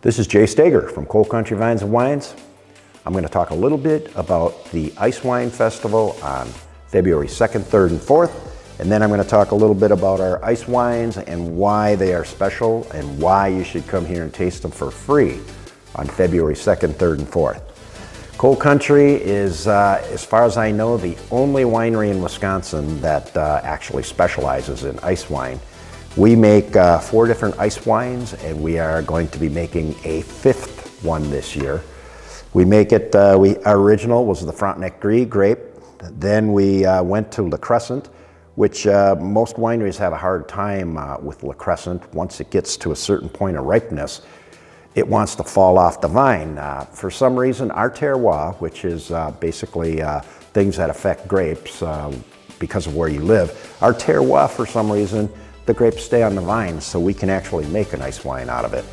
This is Jay Steger from Coal Country Vines and Wines. I'm going to talk a little bit about the Ice Wine Festival on February 2nd, 3rd, and 4th. And then I'm going to talk a little bit about our ice wines and why they are special and why you should come here and taste them for free on February 2nd, 3rd, and 4th. Coal Country is, as far as I know, the only winery in Wisconsin that actually specializes in ice wine. We make 4 different ice wines, and we are going to be making a 5th one this year. We make it, our original was the Frontenac Gris grape. Then we went to Le Crescent, which most wineries have a hard time with Le Crescent. Once it gets to a certain point of ripeness, it wants to fall off the vine. For some reason, our terroir, which is basically things that affect grapes because of where you live, our terroir, for some reason, the grapes stay on the vine, so we can actually make an ice wine out of it.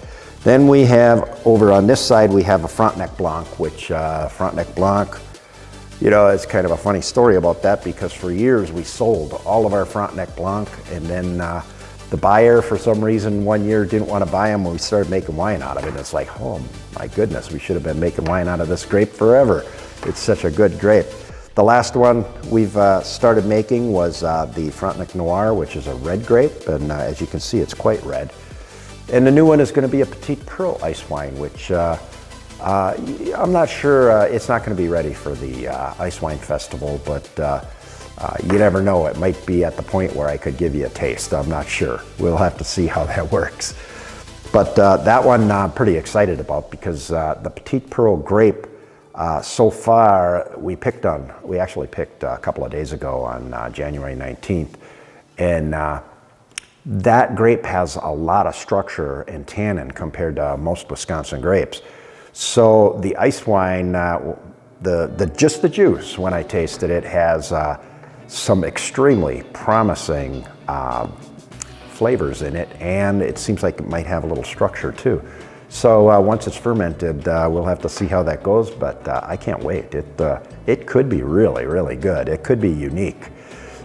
Then we have, over on this side, we have a Frontenac Blanc, which Frontenac Blanc, you know, it's kind of a funny story about that because for years we sold all of our Frontenac Blanc, and then the buyer, for some reason, one year didn't want to buy them when we started making wine out of it. And it's like, oh my goodness, we should have been making wine out of this grape forever. It's such a good grape. The last one we've started making was the Frontenac Noir, which is a red grape, and as you can see, it's quite red. And the new one is going to be a Petite Pearl ice wine, which I'm not sure, it's not going to be ready for the Ice Wine Festival, but you never know. It might be at the point where I could give you a taste. I'm not sure. We'll have to see how that works. But that one I'm pretty excited about because the Petite Pearl grape, so far, we actually picked a couple of days ago on January 19th, and that grape has a lot of structure and tannin compared to most Wisconsin grapes. So the ice wine, just the juice, when I tasted it, has some extremely promising flavors in it, and it seems like it might have a little structure too. So once it's fermented, we'll have to see how that goes, but I can't wait. It could be really, really good. It could be unique.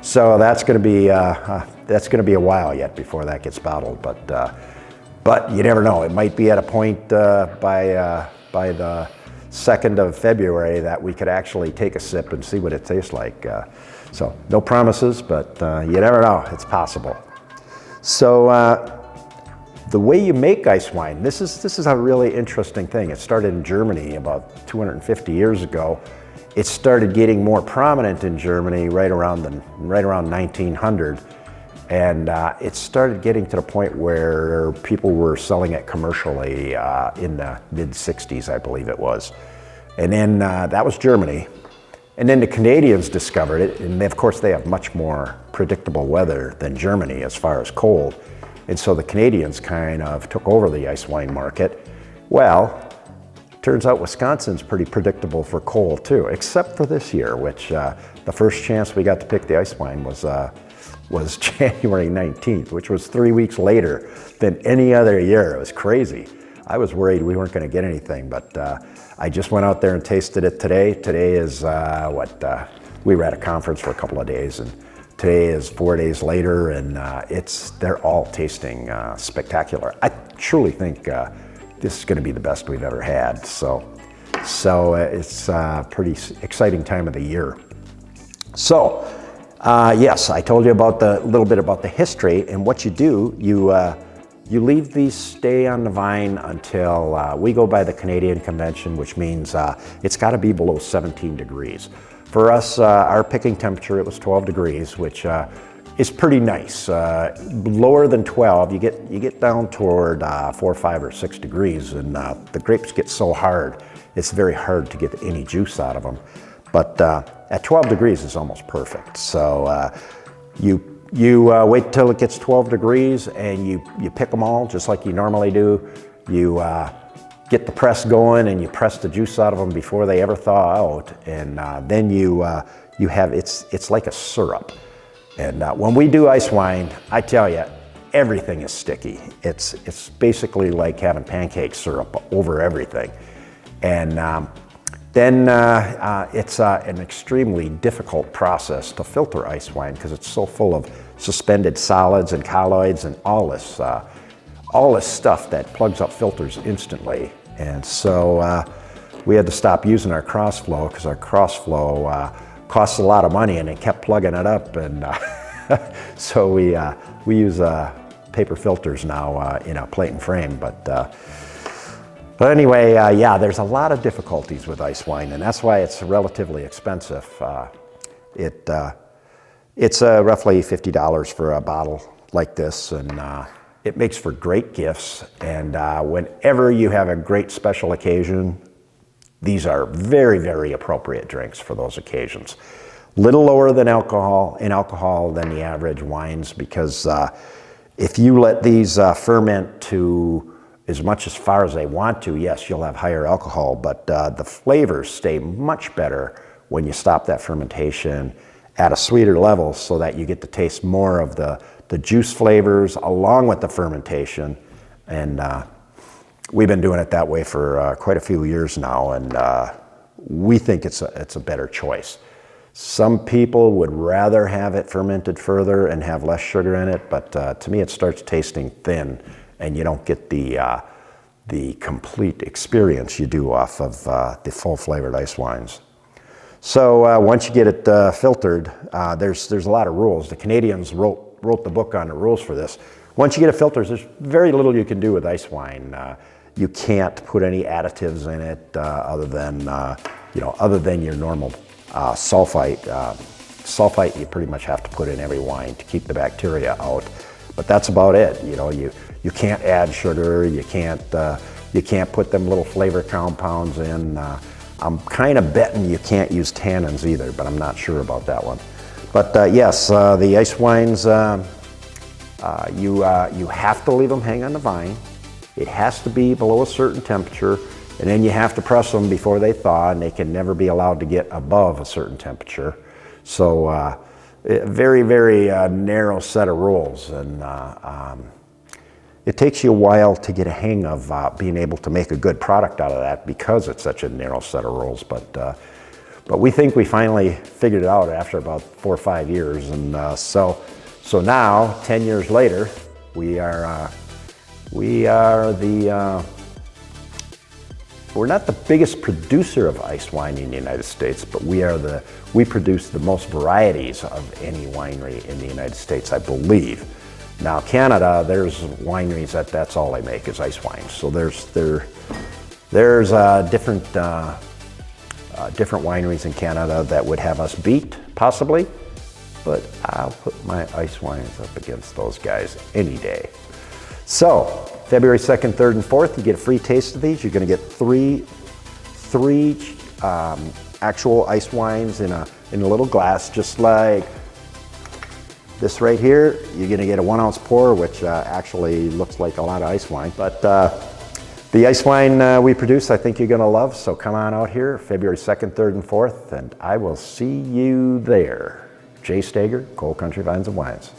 So that's going to be a while yet before that gets bottled, but you never know. It might be at a point by the 2nd of February that we could actually take a sip and see what it tastes like. So no promises, but you never know. It's possible. So. The way you make ice wine, this is a really interesting thing. It started in Germany about 250 years ago. It started getting more prominent in Germany right around 1900, and it started getting to the point where people were selling it commercially in the mid-60s, I believe it was. And then that was Germany. And then the Canadians discovered it, and of course they have much more predictable weather than Germany as far as cold. And so the Canadians kind of took over the ice wine market. Well, turns out Wisconsin's pretty predictable for cold too, except for this year, which the first chance we got to pick the ice wine was January 19th, which was 3 weeks later than any other year. It was crazy. I was worried we weren't going to get anything, but I just went out there and tasted it today. Today is we were at a conference for a couple of days, and today is 4 days later, and they're all tasting spectacular. I truly think this is going to be the best we've ever had. So it's a pretty exciting time of the year. So yes, I told you about a little bit about the history, and what you do, you leave these stay on the vine until we go by the Canadian convention, which means it's got to be below 17 degrees. For us, our picking temperature, it was 12 degrees, which is pretty nice. Lower than 12, you get down toward 4, 5, or 6 degrees, and the grapes get so hard, it's very hard to get any juice out of them. But at 12 degrees is almost perfect. So you wait till it gets 12 degrees, and you pick them all just like you normally do. You get the press going, and you press the juice out of them before they ever thaw out, and then you have it's like a syrup. And when we do ice wine, I tell you, everything is sticky. It's basically like having pancake syrup over everything, and then it's an extremely difficult process to filter ice wine because it's so full of suspended solids and colloids and all all this stuff that plugs up filters instantly. And so we had to stop using our crossflow because our crossflow costs a lot of money, and it kept plugging it up. And so we use paper filters now in a plate and frame. But anyway, yeah, there's a lot of difficulties with ice wine, and that's why it's relatively expensive. It's roughly $50 for a bottle like this, and it makes for great gifts. And whenever you have a great special occasion, these are very, very appropriate drinks for those occasions. Little lower than alcohol than the average wines, because if you let these ferment to as much as far as they want to, yes, you'll have higher alcohol, but the flavors stay much better when you stop that fermentation at a sweeter level, so that you get to taste more of the juice flavors along with the fermentation. And we've been doing it that way for quite a few years now, and we think it's a better choice. Some people would rather have it fermented further and have less sugar in it, but to me it starts tasting thin, and you don't get the complete experience you do off of the full flavored ice wines. So once you get it filtered, there's a lot of rules. The Canadians wrote the book on the rules for this. Once you get it filtered, there's very little you can do with ice wine. You can't put any additives in it other than your normal sulfite. Sulfite you pretty much have to put in every wine to keep the bacteria out, but that's about it. You can't add sugar. You can't put them little flavor compounds in. I'm kind of betting you can't use tannins either, but I'm not sure about that one. But yes, the ice wines, you have to leave them hang on the vine. It has to be below a certain temperature, and then you have to press them before they thaw, and they can never be allowed to get above a certain temperature. So a very, very narrow set of rules, and it takes you a while to get a hang of being able to make a good product out of that, because it's such a narrow set of rules. But we think we finally figured it out after about 4 or 5 years, and so now 10 years later, we're not the biggest producer of ice wine in the United States, but we produce the most varieties of any winery in the United States, I believe. Now Canada, there's wineries that's all they make is ice wine. So there's different wineries in Canada that would have us beat, possibly, but I'll put my ice wines up against those guys any day. So February 2nd, 3rd, and 4th, you get a free taste of these. You're going to get three actual ice wines in a little glass, just like this right here. You're going to get a 1 ounce pour, which actually looks like a lot of ice wine. But the ice wine we produce, I think you're going to love. So come on out here, February 2nd, 3rd, and 4th, and I will see you there. Jay Stager, Coal Country Vines and Wines.